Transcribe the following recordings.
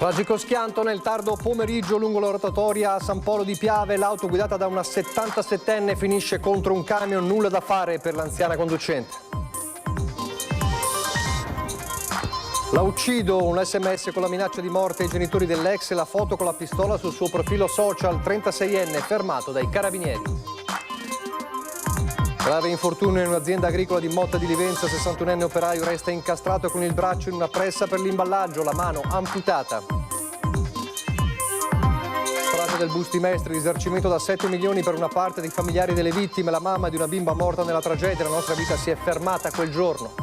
Tragico schianto nel tardo pomeriggio lungo la rotatoria a San Polo di Piave. L'auto guidata da una 77enne finisce contro un camion, nulla da fare per l'anziana conducente. La uccido, un sms con la minaccia di morte ai genitori dell'ex e la foto con la pistola sul suo profilo social. 36enne fermato dai carabinieri. Grave infortunio in un'azienda agricola di Motta di Livenza. 61enne operaio resta incastrato con il braccio in una pressa per l'imballaggio, la mano amputata. Strage del Bustimestri, risarcimento da 7 milioni per una parte dei familiari delle vittime. La mamma di una bimba morta nella tragedia. La nostra vita si è fermata quel giorno.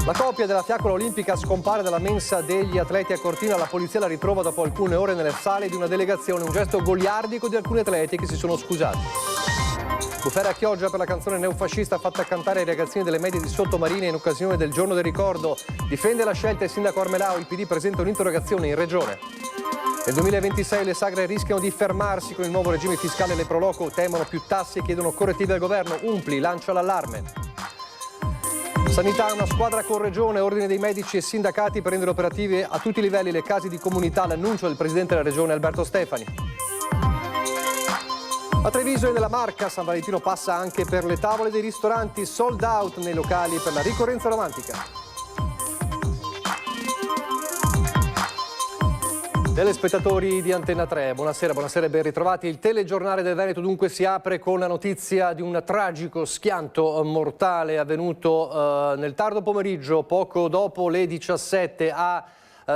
La coppia della fiaccola olimpica scompare dalla mensa degli atleti a Cortina. La polizia la ritrova dopo alcune ore nelle sale di una delegazione. Un gesto goliardico di alcuni atleti che si sono scusati. Bufera a Chioggia per la canzone neofascista fatta cantare ai ragazzini delle medie di Sottomarina in occasione del giorno del ricordo. Difende la scelta il sindaco Armelao. Il PD presenta un'interrogazione in regione. Nel 2026 le sagre rischiano di fermarsi con il nuovo regime fiscale. Le Proloco temono più tasse e chiedono correttivi al governo. Umpli lancia l'allarme. Sanità, una squadra con regione, ordine dei medici e sindacati per rendere operative a tutti i livelli le case di comunità. L'annuncio del presidente della regione Alberto Stefani. A Treviso e nella Marca San Valentino passa anche per le tavole dei ristoranti, sold out nei locali per la ricorrenza romantica. Telespettatori di Antenna 3, buonasera e ben ritrovati. Il telegiornale del Veneto dunque si apre con la notizia di un tragico schianto mortale avvenuto nel tardo pomeriggio, poco dopo le 17 a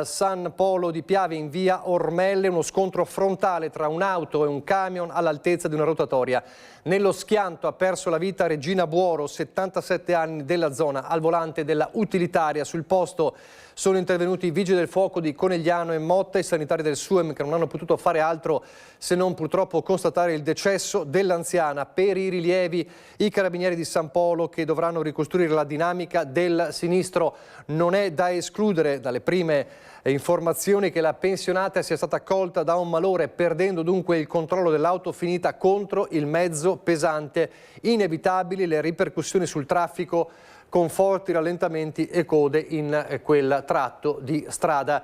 San Polo di Piave in via Ormelle. Uno scontro frontale tra un'auto e un camion all'altezza di una rotatoria. Nello schianto ha perso la vita Regina Buoro, 77 anni, della zona, al volante della utilitaria. Sul posto sono intervenuti i vigili del fuoco di Conegliano e Motta, i sanitari del SUEM che non hanno potuto fare altro se non purtroppo constatare il decesso dell'anziana. Per i rilievi i carabinieri di San Polo che dovranno ricostruire la dinamica del sinistro. Non è da escludere dalle prime informazioni che la pensionata sia stata colta da un malore, perdendo dunque il controllo dell'auto finita contro il mezzo pesante. Inevitabili le ripercussioni sul traffico con forti rallentamenti e code in quel tratto di strada.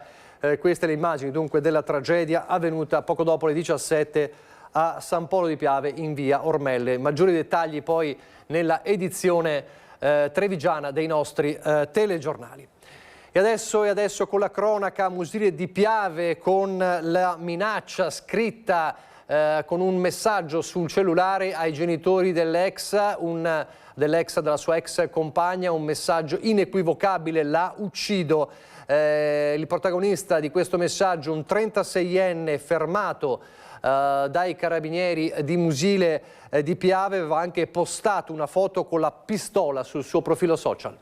Queste le immagini dunque della tragedia avvenuta poco dopo le 17 a San Polo di Piave in via Ormelle. Maggiori dettagli poi nella edizione trevigiana dei nostri telegiornali. E adesso con la cronaca, Musile di Piave con la minaccia scritta con un messaggio sul cellulare ai genitori dell'ex, della sua ex compagna, un messaggio inequivocabile: la uccido. Il protagonista di questo messaggio, un 36enne fermato dai carabinieri di Musile di Piave, aveva anche postato una foto con la pistola sul suo profilo social.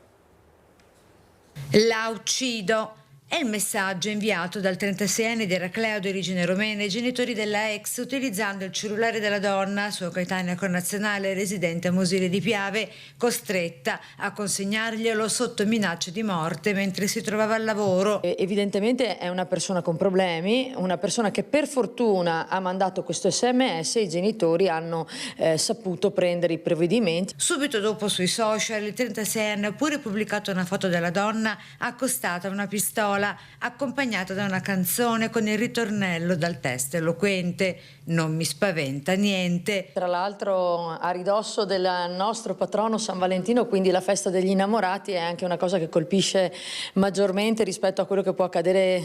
La uccido è il messaggio inviato dal 36enne di Eracleo di origine romena ai genitori della ex utilizzando il cellulare della donna, sua coetanea connazionale residente a Musile di Piave, costretta a consegnarglielo sotto minacce di morte mentre si trovava al lavoro. Evidentemente è una persona con problemi, una persona che per fortuna ha mandato questo sms e i genitori hanno saputo prendere i provvedimenti. Subito dopo sui social il 36enne ha pure pubblicato una foto della donna accostata a una pistola accompagnata da una canzone con il ritornello dal testo eloquente: non mi spaventa niente. Tra l'altro a ridosso del nostro patrono San Valentino, quindi la festa degli innamorati, è anche una cosa che colpisce maggiormente rispetto a quello che può accadere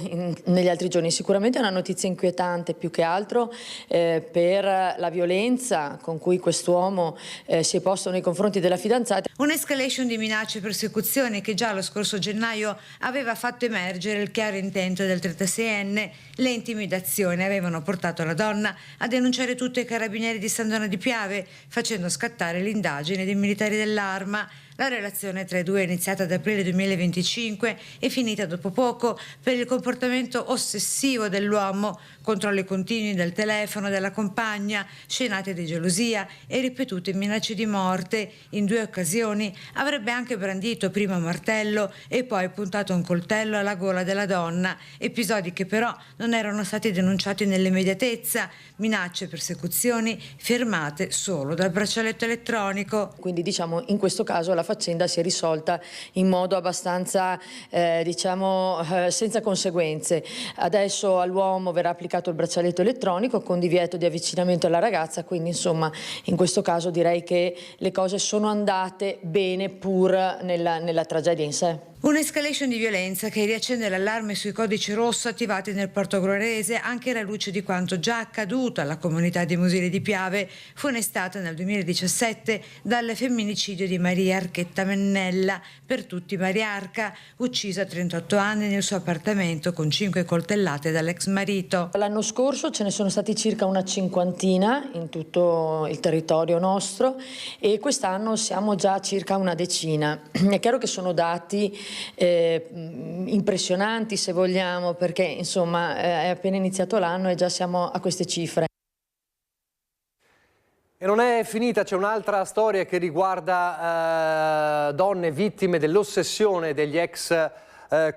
negli altri giorni. Sicuramente è una notizia inquietante, più che altro per la violenza con cui quest'uomo si è posto nei confronti della fidanzata. Un'escalation di minacce e persecuzioni che già lo scorso gennaio aveva fatto emergere il chiaro intento del 36enne. Le intimidazioni avevano portato la donna a denunciare tutto ai carabinieri di San Dono di Piave, facendo scattare l'indagine dei militari dell'Arma. La relazione tra i due è iniziata ad aprile 2025 e finita dopo poco per il comportamento ossessivo dell'uomo, controlli continui del telefono della compagna, scenate di gelosia e ripetute minacce di morte. In 2 occasioni avrebbe anche brandito prima un martello e poi puntato un coltello alla gola della donna, episodi che però non erano stati denunciati nell'immediatezza. Minacce e persecuzioni firmate solo dal braccialetto elettronico. Quindi diciamo in questo caso la faccenda si è risolta in modo abbastanza senza conseguenze. Adesso all'uomo verrà applicato il braccialetto elettronico con divieto di avvicinamento alla ragazza, quindi insomma in questo caso direi che le cose sono andate bene pur nella tragedia in sé. Un'escalation di violenza che riaccende l'allarme sui codici rosso attivati nel Portogruarese anche alla luce di quanto già accaduto alla comunità di Musile di Piave, funestata nel 2017 dal femminicidio di Maria Archetta Mennella, per tutti Mariarca, uccisa a 38 anni nel suo appartamento con 5 coltellate dall'ex marito. L'anno scorso ce ne sono stati circa una cinquantina in tutto il territorio nostro e quest'anno siamo già a circa una decina. È chiaro che sono dati impressionanti, se vogliamo, perché insomma è appena iniziato l'anno e già siamo a queste cifre. E non è finita, c'è un'altra storia che riguarda donne vittime dell'ossessione degli ex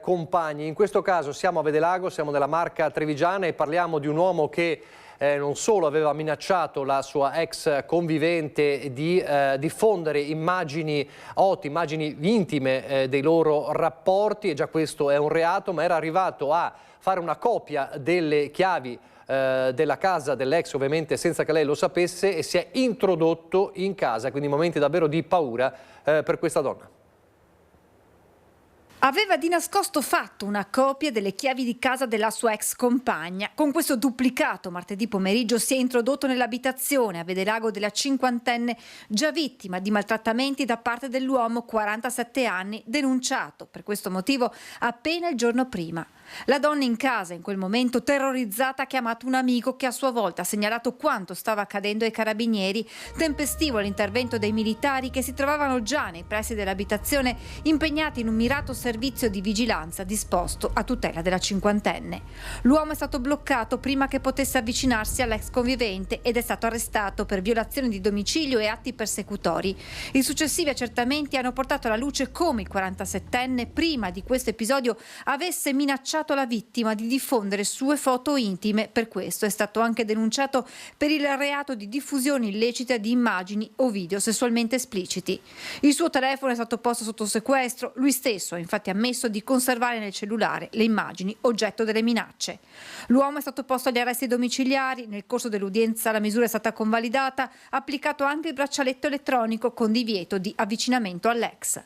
compagni. In questo caso siamo a Vedelago, siamo nella Marca Trevigiana e parliamo di un uomo che non solo aveva minacciato la sua ex convivente di diffondere immagini intime dei loro rapporti, e già questo è un reato, ma era arrivato a fare una copia delle chiavi della casa dell'ex, ovviamente senza che lei lo sapesse, e si è introdotto in casa, quindi momenti davvero di paura per questa donna. Aveva di nascosto fatto una copia delle chiavi di casa della sua ex compagna. Con questo duplicato martedì pomeriggio si è introdotto nell'abitazione a Vedelago della cinquantenne già vittima di maltrattamenti da parte dell'uomo, 47 anni, denunciato per questo motivo appena il giorno prima. La donna in casa, in quel momento terrorizzata, ha chiamato un amico che a sua volta ha segnalato quanto stava accadendo ai carabinieri. Tempestivo l'intervento dei militari che si trovavano già nei pressi dell'abitazione, impegnati in un mirato servizio di vigilanza disposto a tutela della cinquantenne. L'uomo è stato bloccato prima che potesse avvicinarsi all'ex convivente ed è stato arrestato per violazione di domicilio e atti persecutori. I successivi accertamenti hanno portato alla luce come il 47enne prima di questo episodio avesse minacciato la vittima di diffondere sue foto intime. Per questo è stato anche denunciato per il reato di diffusione illecita di immagini o video sessualmente espliciti. Il suo telefono è stato posto sotto sequestro, lui stesso ha infatti ammesso di conservare nel cellulare le immagini oggetto delle minacce. L'uomo è stato posto agli arresti domiciliari, nel corso dell'udienza la misura è stata convalidata, applicato anche il braccialetto elettronico con divieto di avvicinamento all'ex.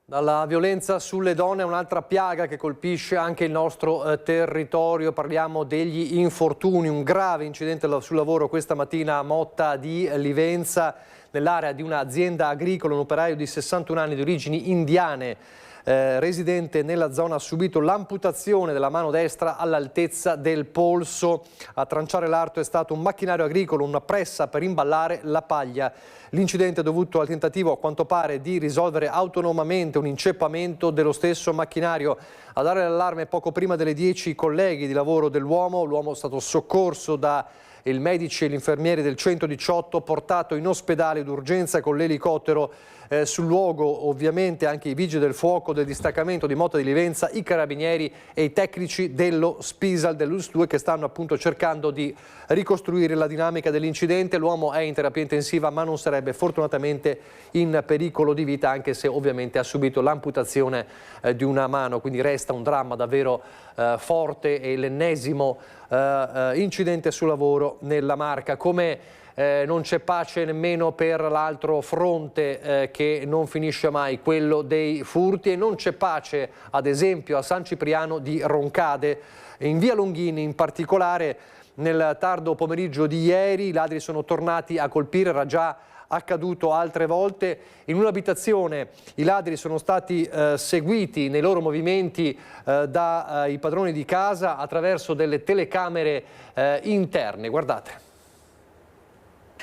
Dalla violenza sulle donne, un'altra piaga che colpisce anche il nostro territorio. Parliamo degli infortuni, un grave incidente sul lavoro questa mattina a Motta di Livenza, nell'area di un'azienda agricola. Un operaio di 61 anni di origini indiane, residente nella zona, ha subito l'amputazione della mano destra all'altezza del polso. A tranciare l'arto è stato un macchinario agricolo, una pressa per imballare la paglia. L'incidente è dovuto al tentativo, a quanto pare, di risolvere autonomamente un inceppamento dello stesso macchinario. A dare l'allarme poco prima delle 10 i colleghi di lavoro dell'uomo. L'uomo è stato soccorso da il medici e gli infermieri del 118, portato in ospedale d'urgenza con l'elicottero. Sul luogo ovviamente anche i vigili del fuoco del distaccamento di Motta di Livenza, i carabinieri e i tecnici dello Spisal dell'US2 che stanno appunto cercando di ricostruire la dinamica dell'incidente. L'uomo è in terapia intensiva ma non sarebbe fortunatamente in pericolo di vita, anche se ovviamente ha subito l'amputazione di una mano, quindi resta un dramma davvero forte e l'ennesimo incidente sul lavoro nella Marca. Come non c'è pace nemmeno per l'altro fronte che non finisce mai, quello dei furti, e non c'è pace ad esempio a San Cipriano di Roncade, in via Longhini in particolare. Nel tardo pomeriggio di ieri i ladri sono tornati a colpire, era già accaduto altre volte. In un'abitazione i ladri sono stati seguiti nei loro movimenti dai padroni di casa attraverso delle telecamere interne. Guardate.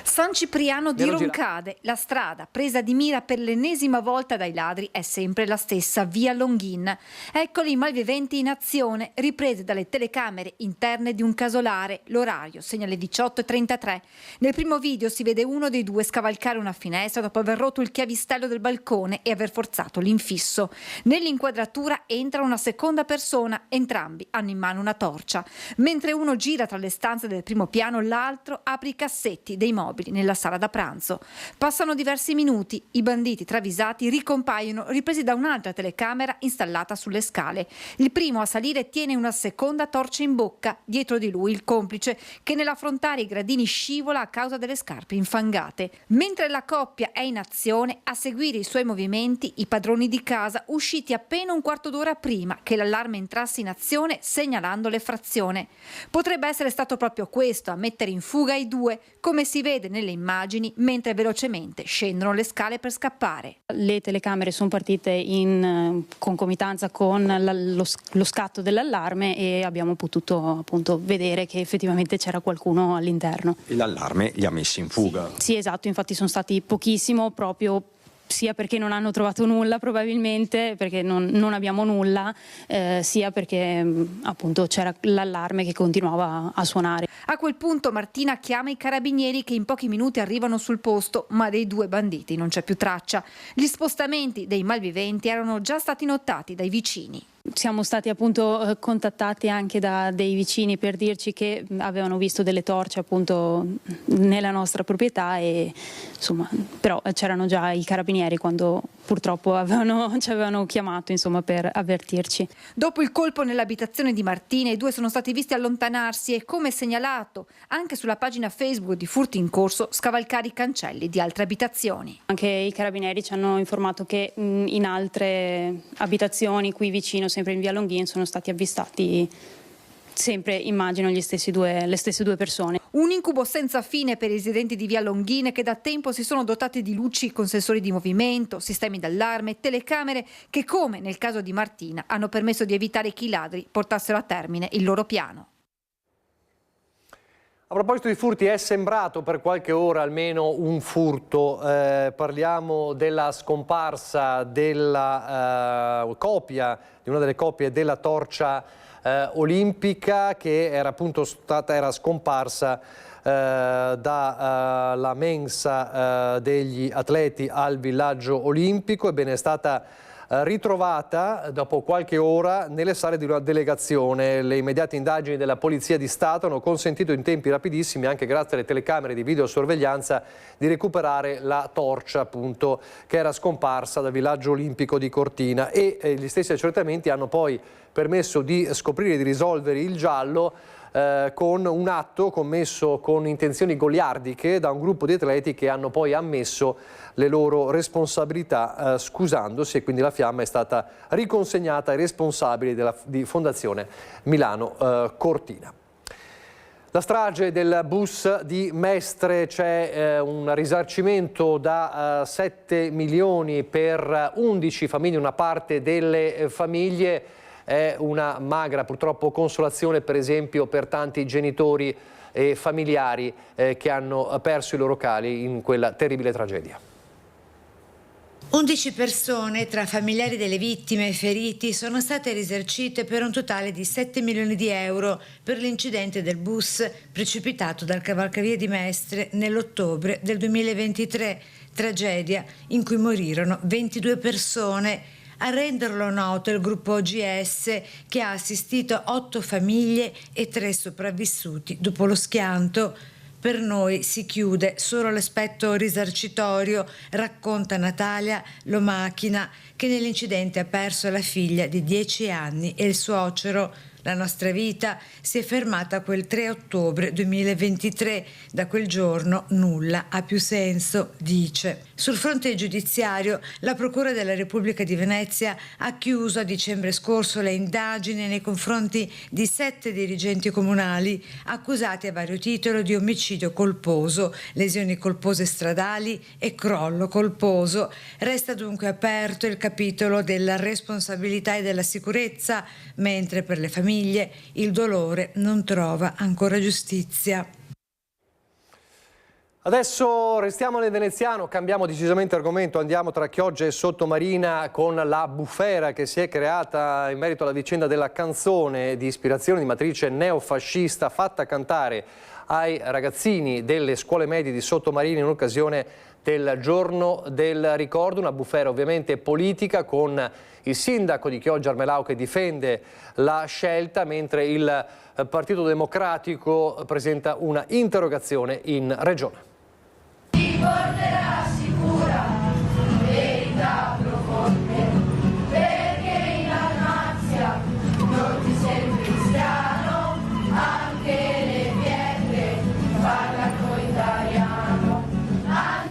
San Cipriano di Roncade, la strada presa di mira per l'ennesima volta dai ladri è sempre la stessa, via Longhin. Eccoli i malviventi in azione, riprese dalle telecamere interne di un casolare. L'orario segna le 18:33. Nel primo video si vede uno dei due scavalcare una finestra dopo aver rotto il chiavistello del balcone e aver forzato l'infisso. Nell'inquadratura entra una seconda persona, entrambi hanno in mano una torcia. Mentre uno gira tra le stanze del primo piano, l'altro apre i cassetti dei mobili immobili nella sala da pranzo. Passano diversi minuti, i banditi travisati ricompaiono ripresi da un'altra telecamera installata sulle scale. Il primo a salire tiene una seconda torcia in bocca, dietro di lui il complice che nell'affrontare i gradini scivola a causa delle scarpe infangate. Mentre la coppia è in azione, a seguire i suoi movimenti i padroni di casa usciti appena un quarto d'ora prima che l'allarme entrasse in azione segnalando l'effrazione. Potrebbe essere stato proprio questo a mettere in fuga i due, come si vede nelle immagini mentre velocemente scendono le scale per scappare. Le telecamere sono partite in concomitanza con lo scatto dell'allarme e abbiamo potuto appunto vedere che effettivamente c'era qualcuno all'interno. E l'allarme li ha messi in fuga? Sì, esatto, infatti sono stati pochissimo, proprio sia perché non hanno trovato nulla probabilmente, perché non abbiamo nulla, sia perché appunto c'era l'allarme che continuava a suonare. A quel punto Martina chiama i carabinieri che in pochi minuti arrivano sul posto, ma dei due banditi non c'è più traccia. Gli spostamenti dei malviventi erano già stati notati dai vicini. Siamo stati appunto contattati anche da dei vicini per dirci che avevano visto delle torce appunto nella nostra proprietà e insomma, però c'erano già i carabinieri quando purtroppo ci avevano chiamato insomma per avvertirci. Dopo il colpo nell'abitazione di Martina, i due sono stati visti allontanarsi e, come segnalato anche sulla pagina Facebook di Furti in Corso, scavalcare i cancelli di altre abitazioni. Anche i carabinieri ci hanno informato che in altre abitazioni qui vicino, sempre in via Longhin, sono stati avvistati sempre, immagino, le stesse due persone. Un incubo senza fine per i residenti di via Longhin che da tempo si sono dotati di luci con sensori di movimento, sistemi d'allarme, telecamere che, come nel caso di Martina, hanno permesso di evitare che i ladri portassero a termine il loro piano. A proposito di furti, è sembrato per qualche ora almeno un furto. Parliamo della scomparsa della copia, di una delle copie della torcia olimpica che era appunto era scomparsa dalla mensa degli atleti al villaggio olimpico. Ebbene, è stata ritrovata dopo qualche ora nelle sale di una delegazione. Le immediate indagini della Polizia di Stato hanno consentito in tempi rapidissimi, anche grazie alle telecamere di videosorveglianza, di recuperare la torcia appunto che era scomparsa dal villaggio olimpico di Cortina, e gli stessi accertamenti hanno poi permesso di scoprire e di risolvere il giallo con un atto commesso con intenzioni goliardiche da un gruppo di atleti che hanno poi ammesso le loro responsabilità scusandosi, e quindi la fiamma è stata riconsegnata ai responsabili di Fondazione Milano Cortina. La strage del bus di Mestre, c'è un risarcimento da 7 milioni per 11 famiglie, una parte delle famiglie. È una magra purtroppo consolazione per esempio per tanti genitori e familiari che hanno perso i loro cari in quella terribile tragedia. 11 persone tra familiari delle vittime e feriti sono state risarcite per un totale di 7 milioni di euro per l'incidente del bus precipitato dal cavalcavia di Mestre nell'ottobre del 2023, tragedia in cui morirono 22 persone. A renderlo noto il gruppo OGS, che ha assistito 8 famiglie e 3 sopravvissuti dopo lo schianto. Per noi si chiude solo l'aspetto risarcitorio, racconta Natalia Lomachina, che nell'incidente ha perso la figlia di 10 anni e il suocero. La nostra vita si è fermata quel 3 ottobre 2023. Da quel giorno nulla ha più senso, dice. Sul fronte giudiziario, la Procura della Repubblica di Venezia ha chiuso a dicembre scorso le indagini nei confronti di 7 dirigenti comunali accusati a vario titolo di omicidio colposo, lesioni colpose stradali e crollo colposo. Resta dunque aperto il capitolo della responsabilità e della sicurezza, mentre per le famiglie il dolore non trova ancora giustizia. Adesso restiamo nel veneziano, cambiamo decisamente argomento, andiamo tra Chioggia e Sottomarina con la bufera che si è creata in merito alla vicenda della canzone di ispirazione di matrice neofascista fatta cantare ai ragazzini delle scuole medie di Sottomarina in occasione del giorno del ricordo. Una bufera ovviamente politica, con il sindaco di Chioggia Armelau che difende la scelta, mentre il Partito Democratico presenta una interrogazione in regione. porterà sicura verità profonde, perché in Dalmazia non ti sembri cristiano, anche le pietre parlano italiano.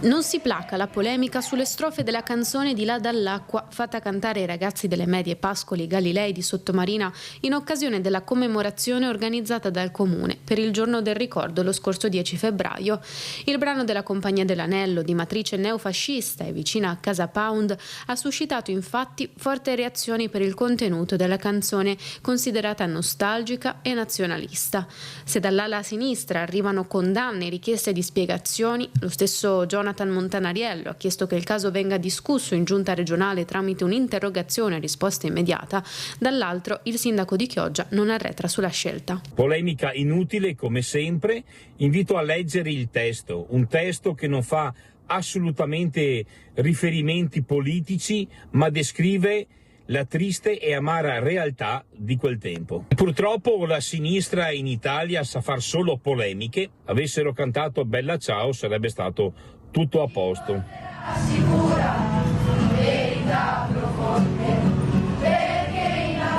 Non si placa la polemica sulle strofe della canzone di Là dall'acqua fatta cantare ai ragazzi delle medie Pascoli Galilei di Sottomarina in occasione della commemorazione organizzata dal Comune per il giorno del ricordo lo scorso 10 febbraio. Il brano della Compagnia dell'Anello, di matrice neofascista e vicina a Casa Pound, ha suscitato infatti forti reazioni per il contenuto della canzone, considerata nostalgica e nazionalista. Se dall'ala sinistra arrivano condanne e richieste di spiegazioni, lo stesso Jonathan Montanariello ha chiesto che il caso venga discusso in giunta regionale tramite un'interrogazione a risposta immediata. Dall'altro, il sindaco di Chioggia non arretra sulla scelta. Polemica inutile come sempre, invito a leggere il testo, un testo che non fa assolutamente riferimenti politici, ma descrive la triste e amara realtà di quel tempo. Purtroppo la sinistra in Italia sa far solo polemiche. Avessero cantato Bella Ciao sarebbe stato tutto a posto.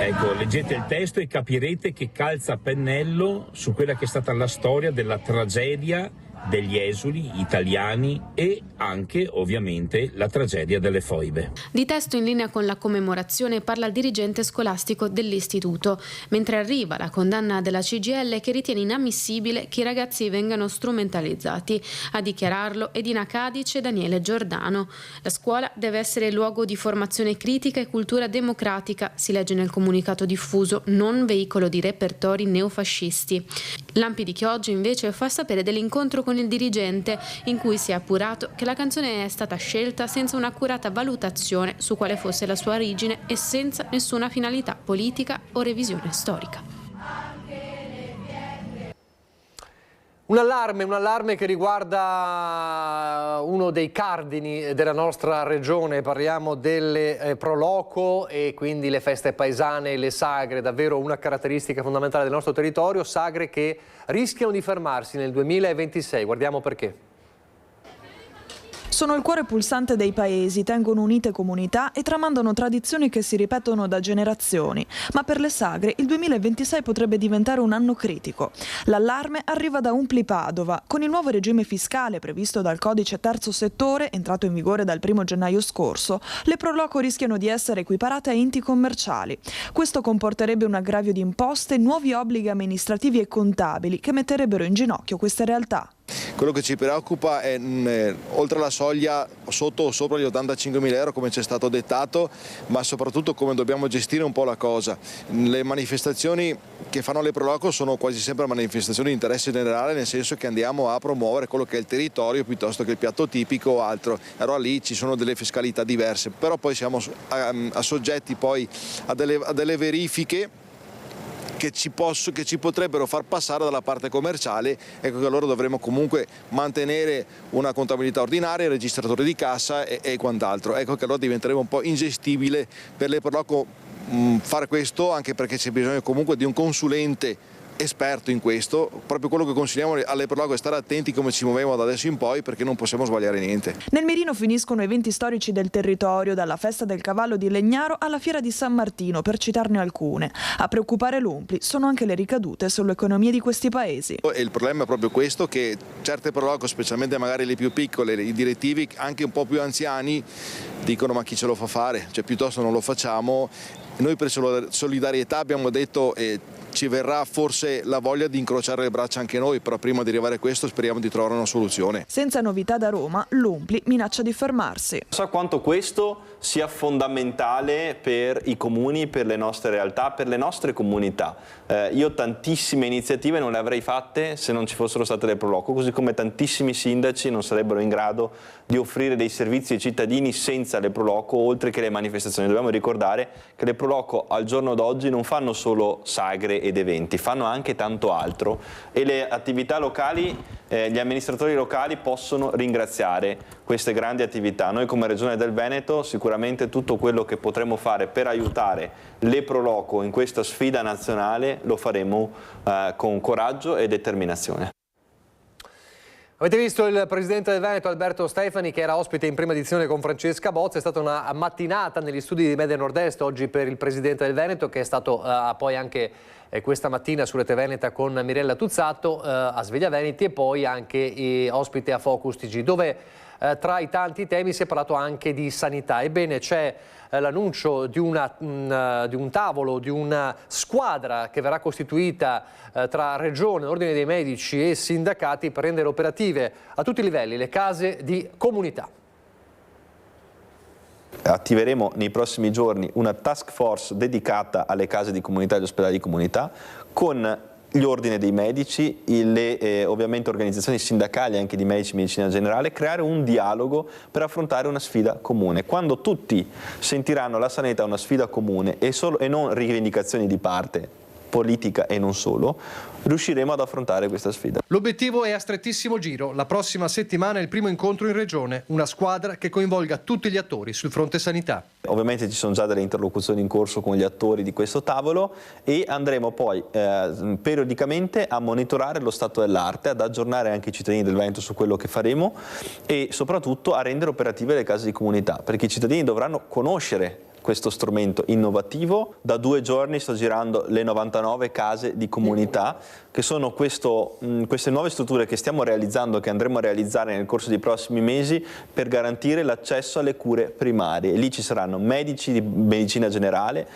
Ecco, leggete il testo e capirete che calza a pennello su quella che è stata la storia della tragedia degli esuli italiani e anche ovviamente la tragedia delle foibe. Di testo in linea con la commemorazione parla il dirigente scolastico dell'istituto, mentre arriva la condanna della CGIL che ritiene inammissibile che i ragazzi vengano strumentalizzati. A dichiararlo Edina Cadice e Daniele Giordano. La scuola deve essere luogo di formazione critica e cultura democratica, si legge nel comunicato diffuso, non veicolo di repertori neofascisti. L'Ampi di Chioggia invece fa sapere dell'incontro con il dirigente, in cui si è appurato che la canzone è stata scelta senza un'accurata valutazione su quale fosse la sua origine e senza nessuna finalità politica o revisione storica. Un allarme che riguarda uno dei cardini della nostra regione, parliamo delle pro loco e quindi le feste paesane, le sagre, davvero una caratteristica fondamentale del nostro territorio, sagre che rischiano di fermarsi nel 2026, guardiamo perché. Sono il cuore pulsante dei paesi, tengono unite comunità e tramandano tradizioni che si ripetono da generazioni. Ma per le sagre il 2026 potrebbe diventare un anno critico. L'allarme arriva da Umpli Padova. Con il nuovo regime fiscale previsto dal codice terzo settore, entrato in vigore dal 1 gennaio scorso, le pro loco rischiano di essere equiparate a enti commerciali. Questo comporterebbe un aggravio di imposte e nuovi obblighi amministrativi e contabili che metterebbero in ginocchio queste realtà. Quello che ci preoccupa è oltre la soglia sotto o sopra gli 85.000 euro come ci è stato dettato, ma soprattutto come dobbiamo gestire un po' la cosa. Le manifestazioni che fanno le pro loco sono quasi sempre manifestazioni di interesse generale, nel senso che andiamo a promuovere quello che è il territorio piuttosto che il piatto tipico o altro. Allora lì ci sono delle fiscalità diverse, però poi siamo soggetti poi a delle verifiche che ci potrebbero far passare dalla parte commerciale. Ecco che allora dovremo comunque mantenere una contabilità ordinaria, il registratore di cassa e quant'altro. Ecco che allora diventerebbe un po' ingestibile per le pro loco fare questo, anche perché c'è bisogno comunque di un consulente esperto in questo. Proprio quello che consigliamo alle pro loco è stare attenti come ci muoviamo da adesso in poi, perché non possiamo sbagliare niente. Nel mirino finiscono eventi storici del territorio, dalla festa del cavallo di Legnaro alla fiera di San Martino, per citarne alcune. A preoccupare l'Umpli sono anche le ricadute sull'economia di questi paesi. E il problema è proprio questo, che certe pro loco, specialmente magari le più piccole, i direttivi anche un po' più anziani, dicono ma chi ce lo fa fare? Cioè piuttosto non lo facciamo. Noi per solidarietà abbiamo detto ci verrà forse la voglia di incrociare le braccia anche noi, però prima di arrivare a questo speriamo di trovare una soluzione. Senza novità da Roma, l'Umpli minaccia di fermarsi. So quanto questo sia fondamentale per i comuni, per le nostre realtà, per le nostre comunità. Io tantissime iniziative non le avrei fatte se non ci fossero state le pro loco, così come tantissimi sindaci non sarebbero in grado di offrire dei servizi ai cittadini senza le pro loco, oltre che le manifestazioni. Dobbiamo ricordare che le pro loco al giorno d'oggi non fanno solo sagre ed eventi, fanno anche tanto altro, e le attività locali, gli amministratori locali possono ringraziare queste grandi attività. Noi come Regione del Veneto sicuramente tutto quello che potremo fare per aiutare le pro loco in questa sfida nazionale lo faremo con coraggio e determinazione. Avete visto il presidente del Veneto Alberto Stefani che era ospite in prima edizione con Francesca Bozza. È stata una mattinata negli studi di Media Nord-Est oggi per il presidente del Veneto, che è stato poi anche questa mattina su Rete Veneta con Mirella Tuzzato a Sveglia Veneti, e poi anche ospite a Focus TG, dove tra i tanti temi si è parlato anche di sanità. Ebbene, c'è l'annuncio di un tavolo, di una squadra che verrà costituita tra Regione, Ordine dei Medici e sindacati per rendere operative a tutti i livelli le case di comunità. Attiveremo nei prossimi giorni una task force dedicata alle case di comunità e agli ospedali di comunità, con gli ordini dei medici, le ovviamente organizzazioni sindacali anche di medici e medicina generale, creare un dialogo per affrontare una sfida comune. Quando tutti sentiranno la sanità una sfida comune e non rivendicazioni di parte politica e non solo, riusciremo ad affrontare questa sfida. L'obiettivo è a strettissimo giro. La prossima settimana è il primo incontro in Regione, una squadra che coinvolga tutti gli attori sul fronte sanità. Ovviamente ci sono già delle interlocuzioni in corso con gli attori di questo tavolo e andremo poi periodicamente a monitorare lo stato dell'arte, ad aggiornare anche i cittadini del Veneto su quello che faremo e soprattutto a rendere operative le case di comunità, perché i cittadini dovranno conoscere questo strumento innovativo. Da 2 giorni sto girando le 99 case di comunità, che sono queste nuove strutture che stiamo realizzando, che andremo a realizzare nel corso dei prossimi mesi per garantire l'accesso alle cure primarie. Lì ci saranno medici di medicina generale,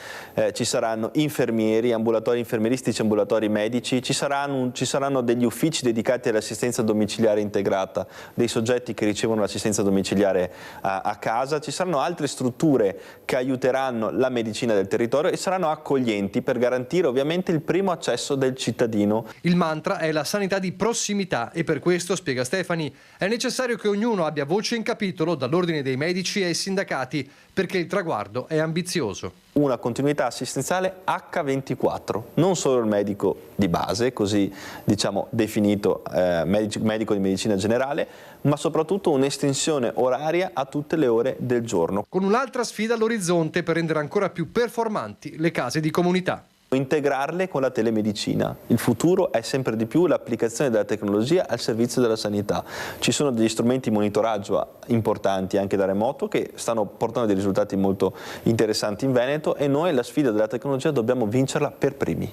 ci saranno infermieri, ambulatori infermieristici, ambulatori medici, ci saranno degli uffici dedicati all'assistenza domiciliare integrata, dei soggetti che ricevono l'assistenza domiciliare a casa, ci saranno altre strutture che aiuteranno la medicina del territorio e saranno accoglienti per garantire ovviamente il primo accesso del cittadino. Il mantra è la sanità di prossimità e per questo, spiega Stefani, è necessario che ognuno abbia voce in capitolo, dall'ordine dei medici ai sindacati, perché il traguardo è ambizioso. Una continuità assistenziale H24, non solo il medico di base, così diciamo definito medico di medicina generale, ma soprattutto un'estensione oraria a tutte le ore del giorno. Con un'altra sfida all'orizzonte per rendere ancora più performanti le case di comunità. Integrarle con la telemedicina. Il futuro è sempre di più l'applicazione della tecnologia al servizio della sanità. Ci sono degli strumenti di monitoraggio importanti anche da remoto che stanno portando dei risultati molto interessanti in Veneto e noi la sfida della tecnologia dobbiamo vincerla per primi.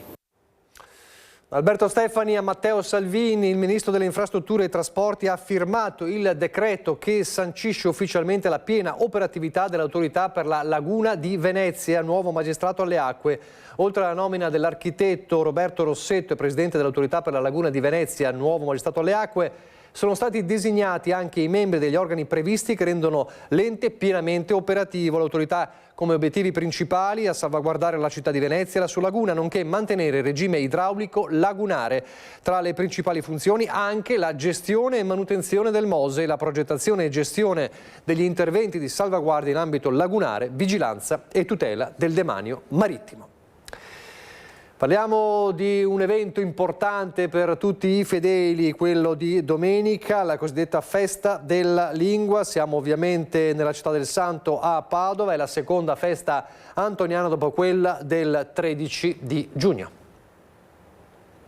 Alberto Stefani a Matteo Salvini, il ministro delle infrastrutture e trasporti, ha firmato il decreto che sancisce ufficialmente la piena operatività dell'autorità per la laguna di Venezia, nuovo magistrato alle acque. Oltre alla nomina dell'architetto Roberto Rossetto, presidente dell'autorità per la laguna di Venezia, nuovo magistrato alle acque, sono stati designati anche i membri degli organi previsti che rendono l'ente pienamente operativo. L'autorità come obiettivi principali a salvaguardare la città di Venezia e la sua laguna, nonché mantenere il regime idraulico lagunare. Tra le principali funzioni anche la gestione e manutenzione del Mose, la progettazione e gestione degli interventi di salvaguardia in ambito lagunare, vigilanza e tutela del demanio marittimo. Parliamo di un evento importante per tutti i fedeli, quello di domenica, la cosiddetta festa della lingua. Siamo ovviamente nella città del Santo a Padova, è la seconda festa antoniana dopo quella del 13 di giugno.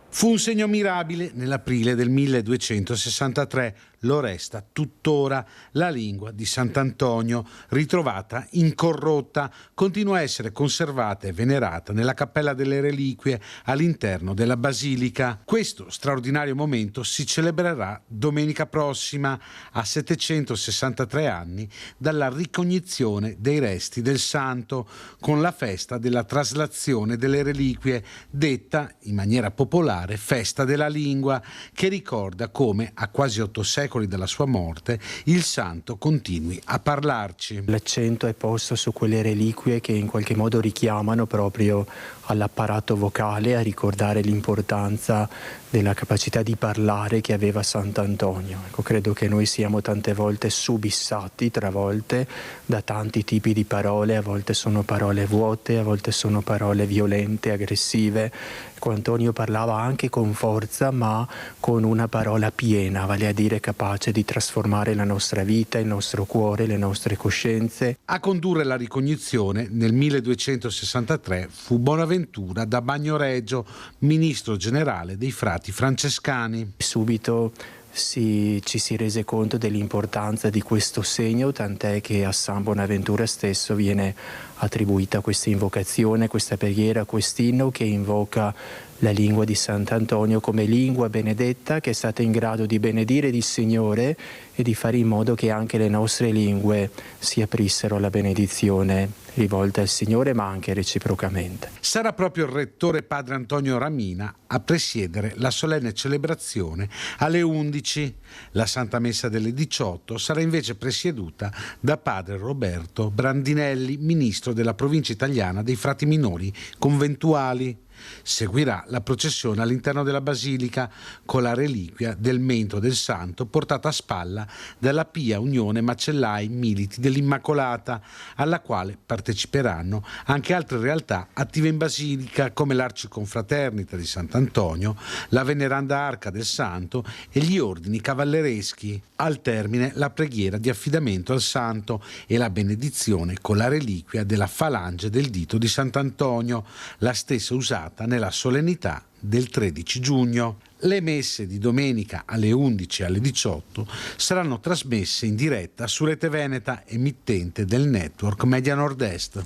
Fu un segno mirabile nell'aprile del 1263, lo resta tuttora. La lingua di Sant'Antonio, ritrovata incorrotta, continua a essere conservata e venerata nella Cappella delle Reliquie all'interno della Basilica. Questo straordinario momento si celebrerà domenica prossima, a 763 anni dalla ricognizione dei resti del santo, con la festa della traslazione delle reliquie, detta in maniera popolare festa della lingua, che ricorda come a quasi 8 secoli dalla sua morte il santo continui a parlarci. L'accento è posto su quelle reliquie che in qualche modo richiamano proprio all'apparato vocale, a ricordare l'importanza della capacità di parlare che aveva Sant'Antonio. Ecco, credo che noi siamo tante volte subissati, travolte da tanti tipi di parole, a volte sono parole vuote, a volte sono parole violente, aggressive. Ecco, Antonio parlava anche con forza, ma con una parola piena, vale a dire capace di trasformare la nostra vita, il nostro cuore, le nostre coscienze. A condurre la ricognizione nel 1263 fu Bonaventura da Bagnoregio, ministro generale dei frati francescani. Subito ci si rese conto dell'importanza di questo segno, tant'è che a San Bonaventura stesso viene attribuita questa invocazione, questa preghiera, quest'inno che invoca la lingua di Sant'Antonio come lingua benedetta, che è stata in grado di benedire il Signore e di fare in modo che anche le nostre lingue si aprissero alla benedizione rivolta al Signore, ma anche reciprocamente. Sarà proprio il rettore padre Antonio Ramina a presiedere la solenne celebrazione alle 11. La Santa Messa delle 18 sarà invece presieduta da padre Roberto Brandinelli, ministro della provincia italiana dei frati minori conventuali. Seguirà la processione all'interno della basilica con la reliquia del mento del santo portata a spalla dalla Pia Unione Macellai Militi dell'Immacolata, alla quale parteciperanno anche altre realtà attive in basilica come l'Arciconfraternita di Sant'Antonio, la Veneranda Arca del Santo e gli ordini cavallereschi. Al termine la preghiera di affidamento al santo e la benedizione con la reliquia della falange del dito di Sant'Antonio, la stessa usata nella solennità del 13 giugno. Le messe di domenica alle 11 e alle 18 saranno trasmesse in diretta su Rete Veneta, emittente del network Media Nord-Est.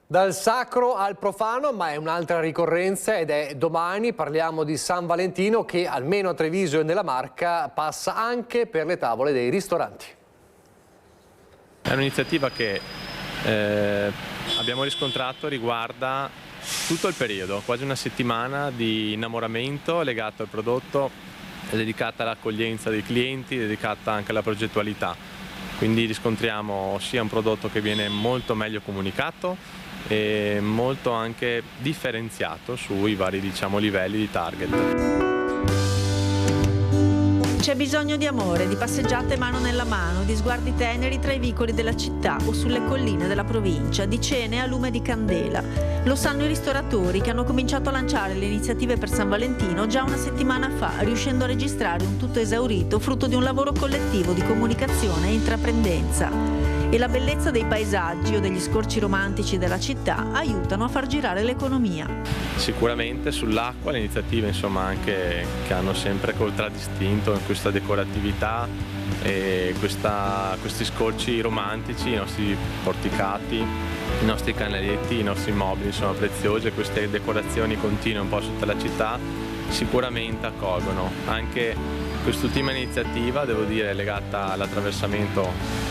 Dal sacro al profano, ma è un'altra ricorrenza ed è domani. Parliamo di San Valentino che almeno a Treviso e nella Marca passa anche per le tavole dei ristoranti. È un'iniziativa che abbiamo riscontrato riguarda tutto il periodo, quasi una settimana di innamoramento legato al prodotto, è dedicata all'accoglienza dei clienti, dedicata anche alla progettualità. Quindi riscontriamo sia un prodotto che viene molto meglio comunicato e molto anche differenziato sui vari, livelli di target. C'è bisogno di amore, di passeggiate mano nella mano, di sguardi teneri tra i vicoli della città o sulle colline della provincia, di cene a lume di candela. Lo sanno i ristoratori che hanno cominciato a lanciare le iniziative per San Valentino già una settimana fa, riuscendo a registrare un tutto esaurito frutto di un lavoro collettivo di comunicazione e intraprendenza. E la bellezza dei paesaggi o degli scorci romantici della città aiutano a far girare l'economia. Sicuramente sull'acqua le iniziative anche che hanno sempre contraddistinto questa decoratività e questi scorci romantici, i nostri porticati, i nostri canaletti, i nostri mobili preziosi, e queste decorazioni continue un po' su tutta la città sicuramente accolgono. Anche quest'ultima iniziativa, devo dire, legata all'attraversamento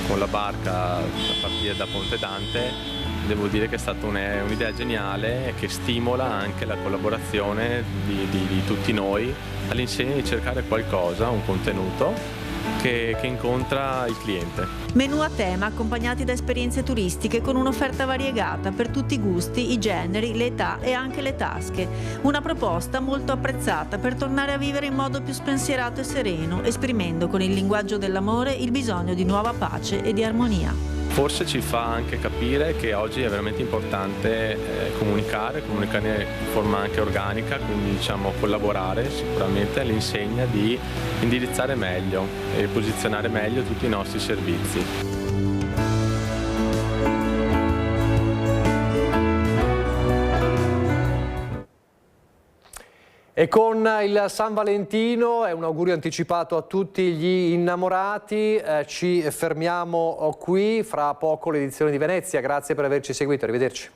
con la barca a partire da Ponte Dante, devo dire che è stata un'idea geniale che stimola anche la collaborazione di tutti noi all'insegna di cercare qualcosa, un contenuto che incontra il cliente. Menù a tema accompagnati da esperienze turistiche con un'offerta variegata per tutti i gusti, i generi, le età e anche le tasche. Una proposta molto apprezzata per tornare a vivere in modo più spensierato e sereno, esprimendo con il linguaggio dell'amore il bisogno di nuova pace e di armonia. Forse ci fa anche capire che oggi è veramente importante comunicare in forma anche organica, quindi collaborare sicuramente all'insegna di indirizzare meglio e posizionare meglio tutti i nostri servizi. E con il San Valentino è un augurio anticipato a tutti gli innamorati. Ci fermiamo qui, fra poco l'edizione di Venezia. Grazie per averci seguito, arrivederci.